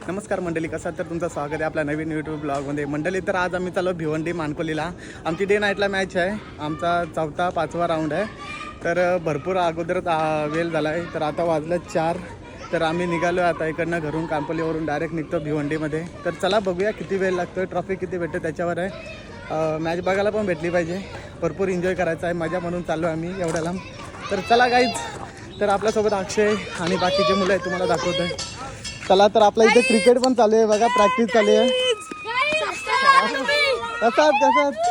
नमस्कार मंडळी, कसं तर तुमचं स्वागत आहे आपल्या नवीन यूट्यूब ब्लॉगमध्ये. मंडळी तर आज आम्ही चाललो भिवंडी मानकोलीला. आमची डे नाईटला मॅच आहे. आमचा 4था-5वा राऊंड आहे. तर भरपूर अगोदरच वेळ झाला आहे. तर आता वाजलं 4. तर आम्ही निघालो आता इकडनं घरून कांपोलीवरून डायरेक्ट निघतो भिवंडीमध्ये. तर चला बघूया किती वेळ लागतो, ट्रॉफी किती भेटते त्याच्यावर आहे. मॅच बघायला पण भेटली पाहिजे, भरपूर एन्जॉय करायचा आहे, मजा म्हणून चाललो आम्ही एवढ्या लांब. तर चला गाईज, तर आपल्यासोबत अक्षय आणि बाकीचे मुलं आहे, तुम्हाला दाखवतो आहे. चला, तर आपल्या इथे क्रिकेट पण चालू आहे बघा, प्रॅक्टिस चालू आहे. कसात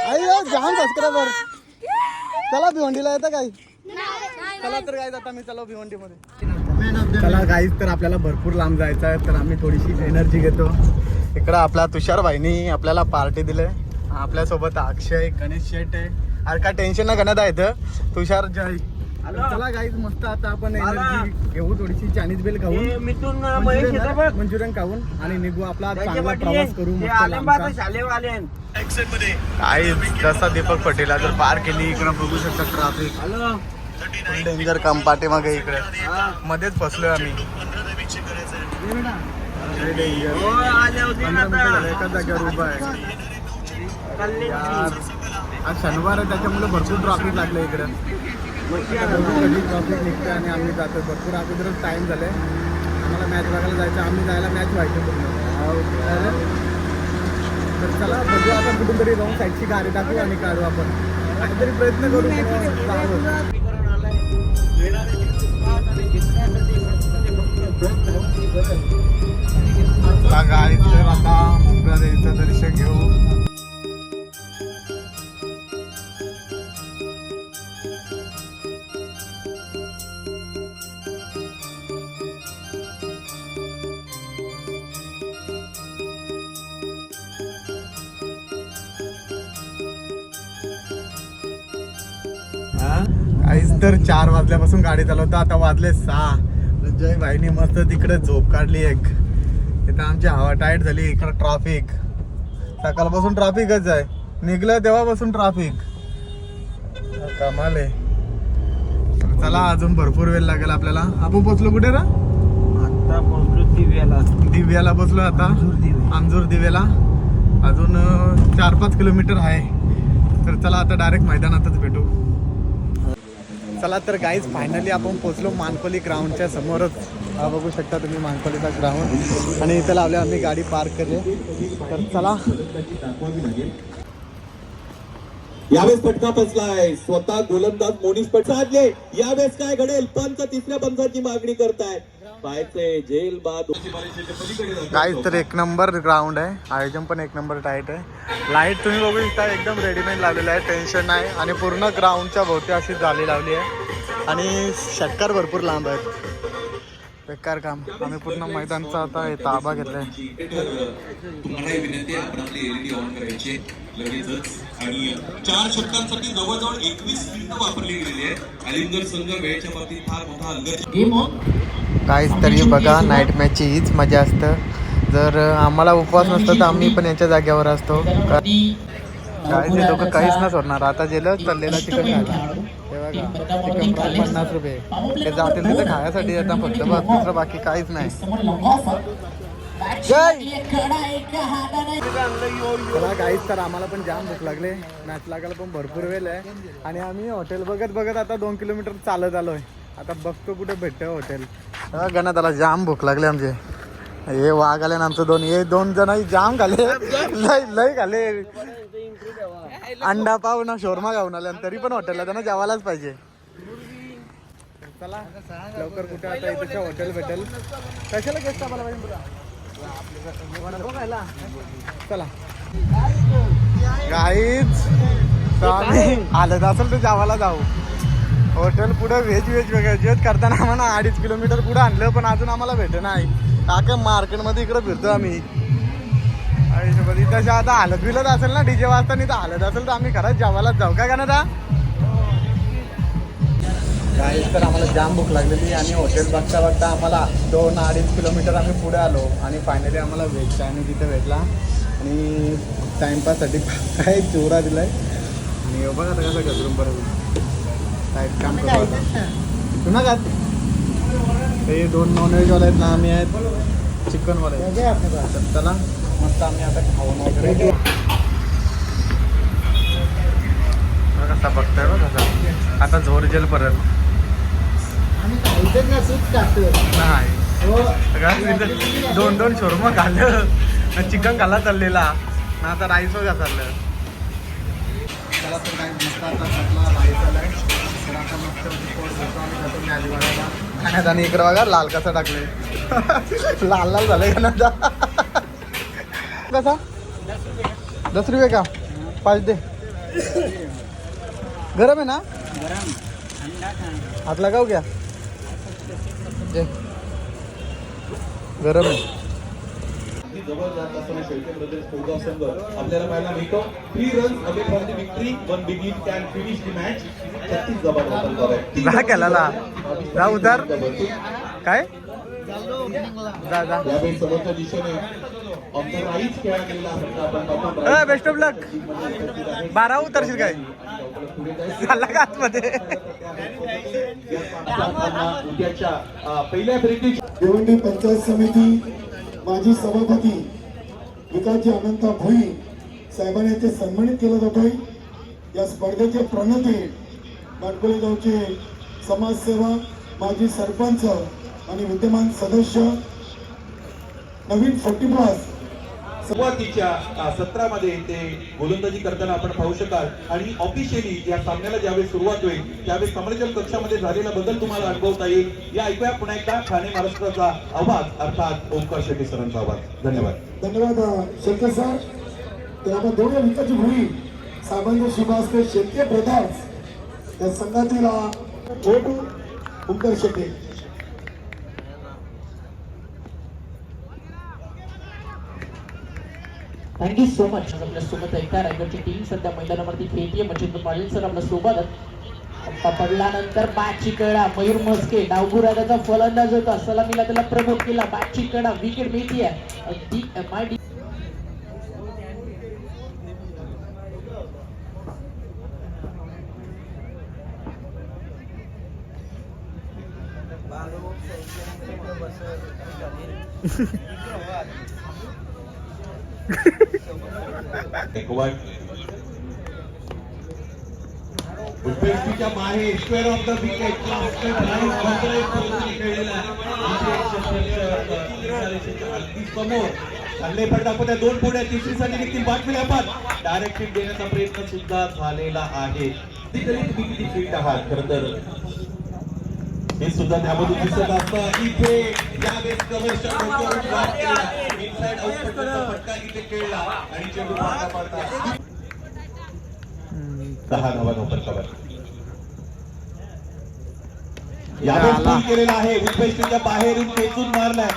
आई जाम सबस्क्रायबर. चला भिवंडीला येतं काय? चला तर गाईज, आता मी चलो भिवंडीमध्ये. चला गाईज, तर आपल्याला भरपूर लांब जायचं आहे, तर आम्ही थोडीशी एनर्जी घेतो. इकडं आपला तुषार भाईनी आपल्याला पार्टी दिले. आपल्यासोबत अक्षय, गणेश शेट आहे. अरे काय टेन्शन ना गणत आहे इथं, तुषार जय. चला गाईज, मस्त आता आपण एनर्जी घेऊ, थोडीशी चायनीज बेल खाऊन, मंचुरियन खाऊन आणि निघू आपला चांगला प्रवास करू. जसा दीपक पटेल जर पार केली, इकडे बघू शकता ट्रॅफिक डेंजर कम पाठीमागे इकडे मध्येच फसलोय आम्ही. एका जागेवर उभा आहे. आज शनिवार आहे, त्याच्यामुळे भरपूर ट्रॉफिक लागलं इकडे. कधी ट्रॉफिक निघते आणि आम्ही जातो. भरपूर अगोदरच टाईम झाले, आम्हाला मॅच बघायला जायचं. आम्ही जायला मॅच व्हायचं पूर्ण. तर चला बघू, आता कुठून तरी जाऊन साईडची गाडी टाकू आणि काढू. आपण काहीतरी प्रयत्न करू. गाडी तर आता मोकळ्या दर्शन घेऊ. काहीच तर 4 वाजल्यापासून गाडी चालवतो, आता वाजले 6. जय भाईनी मस्त तिकडे झोप काढली एक. तिथं आमची हवा टाईट झाली. इकडं ट्रॅफिक सकाळपासून ट्रॅफिकच आहे, निघलं तेव्हापासून ट्रॅफिक कमाल आहे. चला, अजून भरपूर वेळ लागेल आपल्याला. आपण पोचलो कुठे रा? आता पोहोचलो दिव्याला पोचलो. आता अंजूर दिव्याला अजून 4-5 किलोमीटर आहे. तर चला, आता डायरेक्ट मैदानातच भेटू. चला तर गाईज, फायनली आपण पोचलो मानकोली ग्राउंडच्या समोरच. हा बघू शकता तुम्ही मानकोलीचा ग्राउंड, आणि इथं लावले आम्ही गाडी पार्क करले. तर चला, यावेळेस फटका बसलाय. स्वतः गोलंदाज मोनीश पट साधले. यावेळेस काय घडेल? पंच तिसऱ्या पंचाची मागणी करताय. पाहायचे जेल बाद. गाईज तर एक नंबर ग्राउंड आहे, आयोजन पण एक नंबर टाईट आहे. लाईट तुम्ही बघू शकता, एकदम रेडीमेड लावलेलं आहे, टेन्शन नाही. आणि पूर्ण ग्राउंडच्या भोवती अशी जाळी लावली आहे, आणि षटकार भरपूर लांब आहेत. बेकार काम. आम्ही पूर्ण मैदानचा आता ताबा घेतलाय. आणि 4 षटकांसाठी जवळजवळ 21 मिनिटं वापरली गेलेली आहे. अलिंगर संघ वेळेच्या बाबतीत फार मोठा हलगर्जी. काहीच तरी बघा, नाईट मॅचची हीच मजा असतं. जर आम्हाला उपवास नसतो तर आम्ही पण याच्या जागेवर असतो. काय ते लोक काहीच नाही सोडणार. आता गेलं तळलेला चिकन खायला, हे बघा चिकन फ्राय 50 रुपये. ते जातील तिथे खाण्यासाठी येतात फक्त, बस दुसरं बाकी काहीच नाही. चला गाईज, तर आम्हाला पण जाम भूक लागले. मॅच लागायला पण भरपूर वेळ आहे, आणि आम्ही हॉटेल बघत बघत आता 2 किलोमीटर चालत आलोय. आता बघतो कुठे भेटतं हॉटेल. गणा त्याला जाम भूक लागले आमचे. हे वाघ आले ना आमचं 2. हे 2 जण जाम खाले, लय खाले. अंडा पाव ना शोरमा खाऊन आले, तरी पण हॉटेलला त्यांना जेवायलाच पाहिजे. चला लवकर कुठे आता इथे हॉटेल भेटेल. कशाला गेस्ट आम्हाला पाहिजे. चला गाईज, आलं असेल तर जेवायला जाऊ. हॉटेल पुढं व्हेज वेगळं करताना आम्हाला 2.5 किलोमीटर पुढं आणलं, पण अजून आम्हाला भेटत नाही. का मार्केटमध्ये इकडं फिरतो आम्ही. तशा आता हालत बिलत असेल ना, डीजे वाजता नाही तर हालत असेल तर आम्ही खरंच जेवायलाच जाऊ. काय का गाईज, तर आम्हाला जाम भूक लागलेली, आणि हॉटेल बघता बघता आम्हाला 2-2.5 किलोमीटर आम्ही पुढे आलो, आणि फायनली आम्हाला व्हेज चायनीज तिथे भेटला. आणि टाईमपाससाठी काय चोरा दिलाय. आणि बघा आता कसं घसरून परत साईड काम करतो आता. तुला का हे 2 नॉनव्हेजवाले आहेत ना, आम्ही आहेत. चिकन वाले चला मस्त आम्ही आता खाऊन वगैरे कसा बघताय बघ कसा आता झोर जेल परत नाही दोन शोरमा खाल्लं चिकन खाल्ला चाललेला ना आता राईस वगैरे चाललं त्याला तर काय मस्त आता राईस आलाय तर आता मस्त पोट घेतो आम्ही जातो मॅच बघायला खाण्यात आणि इकडं बघा लाल कसा टाकले लाल लाल झालंय का ना कसा 10 रुपये का 5 दे गरम आहे ना हात लगाव क्या गरम आहे जवळ जात असताना शेळके ब्रदर्स कोळगाव संघ आपल्याला पाहायला मिळतो 3 runs away from the victory one begin can finish the match 36 जबान जा केला जा उतार काय जा यावेळी समोरच्या दिशेने आमचा राईच खेळा गेलेला आपण बेस्ट ऑफ लक 12 उतरशील काय झाला का आतमध्ये उद्याच्या पहिल्या फेरीची भिवंडी पंचायत समिती माजी सभापती विकासजी अनंत भोई साहेबांनी येथे सन्मानित केलं जातोय. या स्पर्धेचे प्रणेते माडकोली गावचे समाजसेवक माजी सरपंच आणि विद्यमान सदस्य नवीन 40+ सुरुवातीच्या सत्रामध्ये ते गोलंदाजी करताना आपण पाहू शकाल आणि ऑफिशियली या सामन्याला ज्यावेळी सुरुवात होईल त्यावेळी समालोचन कक्षामध्ये झालेला बदल तुम्हाला अनुभवता येईल. या ऐकूया पुन्हा एकदा ठाणे महाराष्ट्राचा आवाज अर्थात ओंकार शेट्टी सरांचा आवाज. धन्यवाद. धन्यवाद शेट्टी सर. तर आपण दोन्ही विकासची भोई साहेबांच्या शुभास्ते शेट्टी ब्रदर्स या संघातील Omkar Shetty. Thank you so much. आपल्या सोबत एकदा रायगडची टीम सध्या मैदानावरती खेळतीये. मच्छिंद्र पाटील सर आपल्या सोबत पडल्यानंतर बॅटची कडा मयूर मस्के डावगुराचा फलंदाज होता. सलामीला त्याला प्रमोट केला. बॅटची कडा विकेट मिळतीये. उपस्थितीच्या बाहेर स्क्वेअर ऑफ द विकेट समोर चांगले फट दाखवत्या 2 पुढे तिसरीसाठी देखील बातमी आपण डायरेक्ट हिट देण्याचा प्रयत्न सुद्धा झालेला आहे. फील्ड आहात खरं तर हे सुद्धा त्यामधून दिसत असतं. इथे यावेळेस कव्हरच्या डोक्यावरून बाद केला. इनसाइड आउट फटका इथे खेळला आणि चेंडू मारता मारता 10 धावांवर फटका. यावेळेस पूल केलेला आहे. उपस्थितीच्या बाहेरून खेचून मारलाय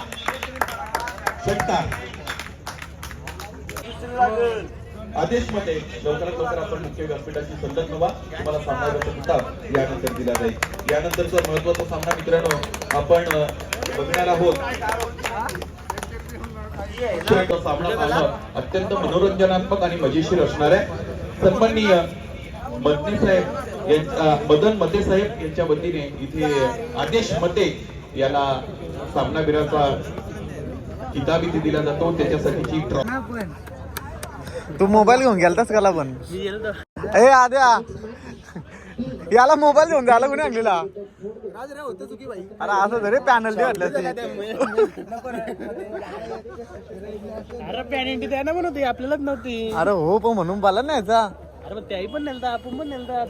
षटकार. आदेश मध्ये लवकरात लवकर आपण मुख्य व्यासपीठाची संलग्न व्हा. तुम्हाला सामनावीराचा किताब यानंतर दिला जाईल. यानंतरचा महत्वाचा सामना मित्रांनो आपण बघणार आहोत. सामना पाहणं अत्यंत मनोरंजनात्मक आणि मजेशीर असणार आहे. सन्माननीय मंत्री साहेब मदन मते साहेब यांच्या वतीने इथे आदेश मते याला सामनावीराचा किताब इथे दिला जातो. त्याच्यासाठीची तू मोबाईल घेऊन गेलतास काला पण ए आद्या याला मोबाईल घेऊन जायला कोणी आणलेला. अरे असं जरी पॅनल वाटलं आपल्यालाच नव्हती. अरे हो पण म्हणून पाला नाही याचा. अरे त्याही पण नेलता आपण पण नेलता.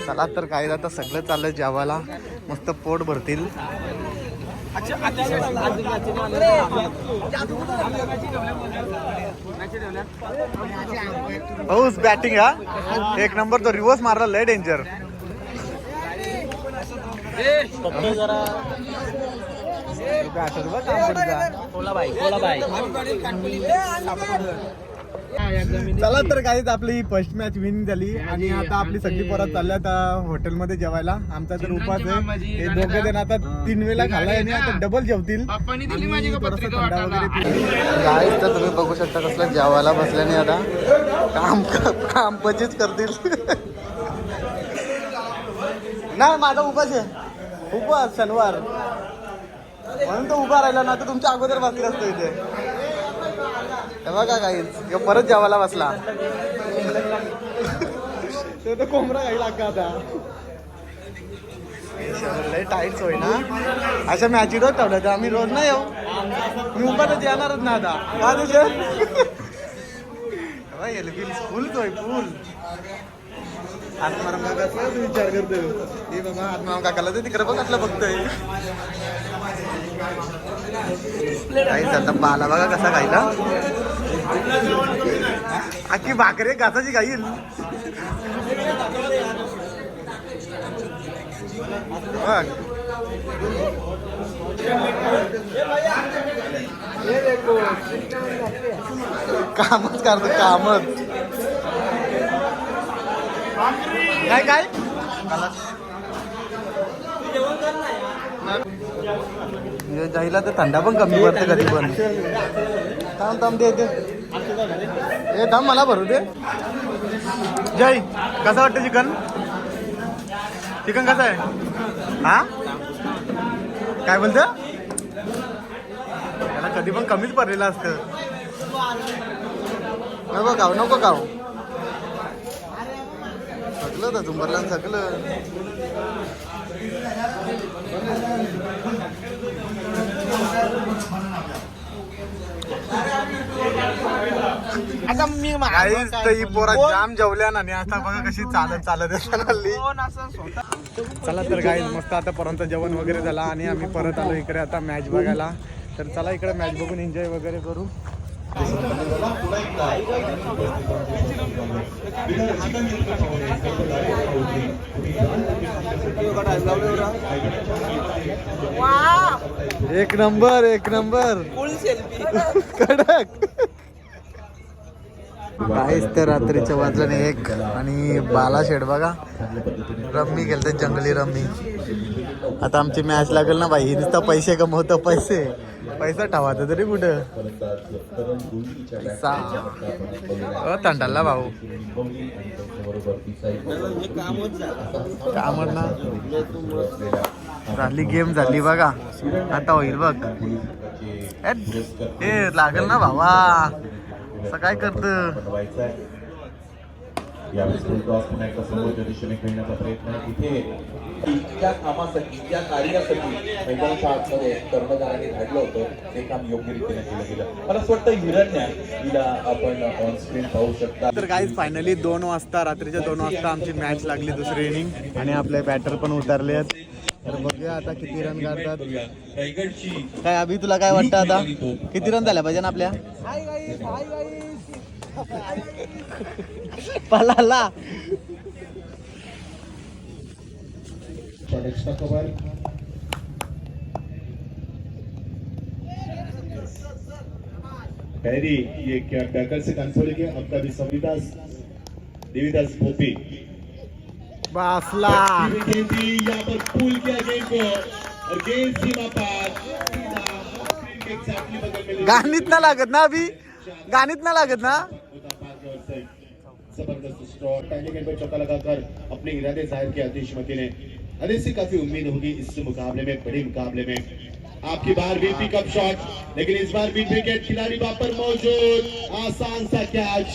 चला तर काय आता सगळं चाललंय जेवायला. मस्त पोट भरतील. पाऊस बॅटिंग हा एक नंबर. तो रिव्हर्स मारला लय डेंजर. चला तर काहीच आपली फर्स्ट मॅच विन झाली आणि आता आपली सगळी परत चालल्यात हॉटेलमध्ये जेवायला. आमचा तर उपास आहे. हे दोघे जण आता 3 वेळा खाल्लाय आणि आता डबल जेवतील. गाईस तर तुम्ही बघू शकता कसलं जेवायला बसल्याने आता काम पचीच करतील. नाही माझा उपास आहे. उपास शनिवार म्हणून तो उभा राहिला ना तर तुमच्या अगोदर बसला असतो इथे. हे बघा काही परत जेवायला बसला. तो कोंबडा काही लागा आता. लय टाईट होय ना. अशा मॅची रोज ठेवल्या तर आम्ही रोज नाही येऊ. मी उभाच येणारच ना आता. का फुल होय फुल. आत्माराम काका कसं विचार करतो. हे बाबा आत्माराम काकाला तर तिकडे बघ असलं बघतोय. काही आता पाला बघा कसा खायला. अख्खी भाकरी घासाची खाईल. कामच करतो कामच. काय काय जायला तर थंडा पण कमी पडते कधी पण. थांब थांब दे हे थांब मला भरू दे. जय कसं वाटतं चिकन. चिकन कसं आहे. हा काय बोलतं. त्याला कधी पण कमीच पडलेलं असतं. नको खाऊ नको खाऊ. सगळं तर झुंबरला सगळं. आता मी काहीच ही पोरा जाम जेवल्या ना. आता बघा कशी चालत चालत हल्ली. चला तर काही मस्त आतापर्यंत जेवण वगैरे झाला आणि आम्ही परत आलो इकडे आता मॅच बघायला. तर चला इकडे मॅच बघून एन्जॉय वगैरे करू. एक नंबर एक नंबर फुल सेल्फी. कडक. काहीच तर रात्रीच्या वाजल्याने एक आणि बाला शेड बघा रम्मी खेळते जंगली रम्मी. आता आमची मॅच लागेल ना बाई. नुसतं पैसे कमवतं पैसे पैसा ठेवायचं तरी कुठं. तंटाला भाऊ कामच ना. झाली गेम झाली बघा. आता होईल बघ. ए लागेल ना भावा. असं काय करत. यावेळेस पुन्हा एकदा समोरच्या दिशेने खेळण्याचा प्रयत्न इथे त्या कामासाठी त्या कार्यासाठी मैदानाच्या आतमध्ये कर्मचाऱ्यांनी धाडलं होतं ते काम योग्य रीतीने केलं गेलं. मला असं वाटतं हिरण्या हिला आपण ऑन स्क्रीन पाहू शकता. तर गाईज फायनली 2 वाजता रात्रीच्या 2 वाजता आमची मॅच लागली दुसरी इनिंग आणि आपले बॅटर पण उतरले आहेत. तर बघूया आता किती रन काढतात. काय अभि तुला काय वाटतं आता किती रन झाल्या पाहिजे ना आपल्या. पलाला पहली ये क्या टैकल से कंट्रोल किया. आपका भी देवीदास भोपी बासला यहाँ पर पुल किया गेंद को और गेंद सीमा पार गाणीत ना लागत ना अभि. गाणीत ना लागत ना. जबरदस्त स्ट्रोक. पहले गेंद पर चौका लगाकर अपने इरादे जाहिर किए आतिशमती ने. अरे से काफी उम्मीद होगी इस मुकाबले में बड़े मुकाबले में. आपकी बार भी पिकअप शॉट लेकिन इस बार भी विकेट खिलाड़ी वहां पर मौजूद. आसान सा कैच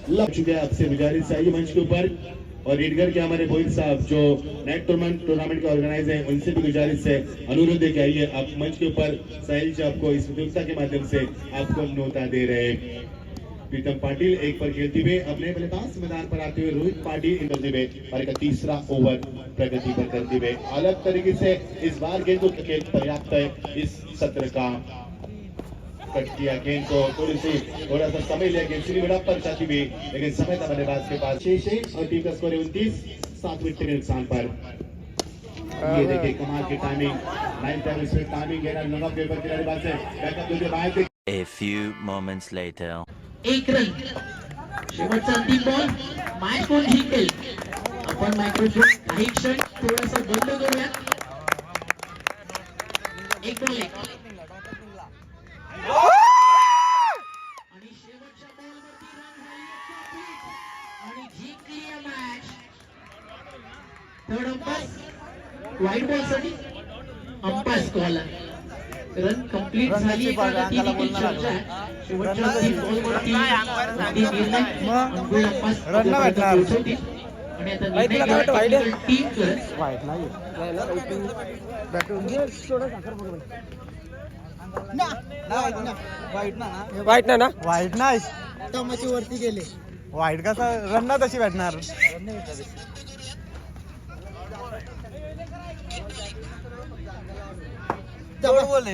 लग चुके हैं. आपसे गुजारिश है मंच के ऊपर और रीडगर के हमारे बोहिल साहब जो नेट टूर्नामेंट का ऑर्गेनाइज है उनसे भी गुजारिश है अनुरोध है कि आइए आप मंच के ऊपर साहिल जी आपको इस प्रतियोगिता के माध्यम से आपको न्योता दे रहे हैं. प्रीतम पाटिल एक पर खेलते हुए अपने बल्लेबाज मैदान पर आते हुए रोहित पाटिल करते हुए और एक तीसरा ओवर प्रगति पर करते हुए अलग तरीके से इस बार गेंद को खेल पर्याप्त है. इस सत्र का कट किया गेंद को थोड़ा सा समय लिया. गेंद सीधी बड़ा पर चाहती हुई लेकिन समय था बल्लेबाज के पास. 6 और टीम का स्कोर है 29. 7 विकेट के नुकसान पर. ये देखिए कमाल की टाइमिंग. 9 टाइम इसमें टाइमिंग घेना लंबा पेपर खिलाड़ी बात से बैकअप देके बाहर. A few moments later. एक रन. शेवटचा अंतिम बॉल. मॅच कोण जिंकेल. आपण मायक्रोफोन काही क्षण थोडासा बंद करूया. एक बॉल एक आणि शेवटच्या बॉलवरती रन झाली आणि जिंकली match. Third umpire white ball साठी अंपायर कॉल. रन कंप्लीट झाली का ती देखील चर्चा आहे. शेवटच्या 3 बॉलवरती निर्णय अंगुळ अंपास पोहोचवतील. आणि आता निर्णय घेईल टीम करत वाईट ना वाईट नाही वरती गेले. वाईट कसा रन ना तशी भेटणार.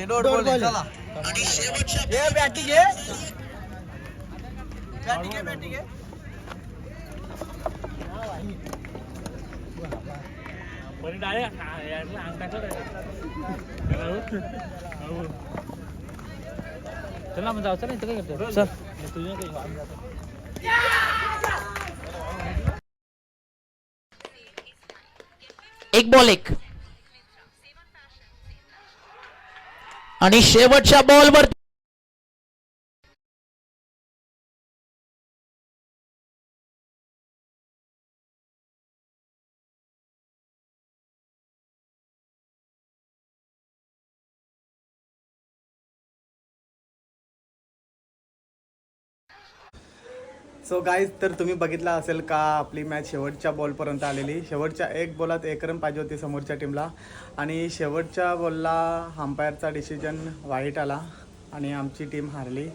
डोट बोले चला. ये बॅटिंग आहे. बॅटिंग आहे. चला मग जाऊ चला इथं काय करतो चल. एक बॉल एक आणि शेवटच्या बॉलवर सो गाईज, तर तुम्ही बघितला असेल का आपली मॅच शेवटच्या बॉलपर्यंत आलेली. शेवटच्या 1 बॉलात 1 रन पाहिजे होती समोरच्या टीमला आणि शेवटच्या बॉलला अंपायरचा डिसिजन वाईट आला आणि आमची टीम हारली.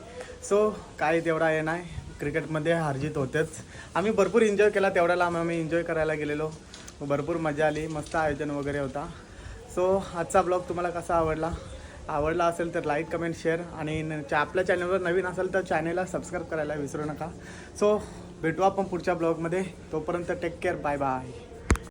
सो काय तेवढा हे नाही, क्रिकेटमध्ये हारजीत होतेच. आम्ही भरपूर एन्जॉय केला, तेवढ्याला आम्ही एन्जॉय करायला गेलेलो, भरपूर मजा आली, मस्त आयोजन वगैरे होता. सो आजचा ब्लॉग तुम्हाला कसा आवडला असेल तर लाईक, कमेंट, शेअर आणि आपल्या चॅनलवर नवीन असेल तर चॅनलला सबस्क्राईब करायला विसरू नका. सो भेटू आपण पुढच्या ब्लॉगमध्ये. तोपर्यंत टेक केअर, बाय बाय.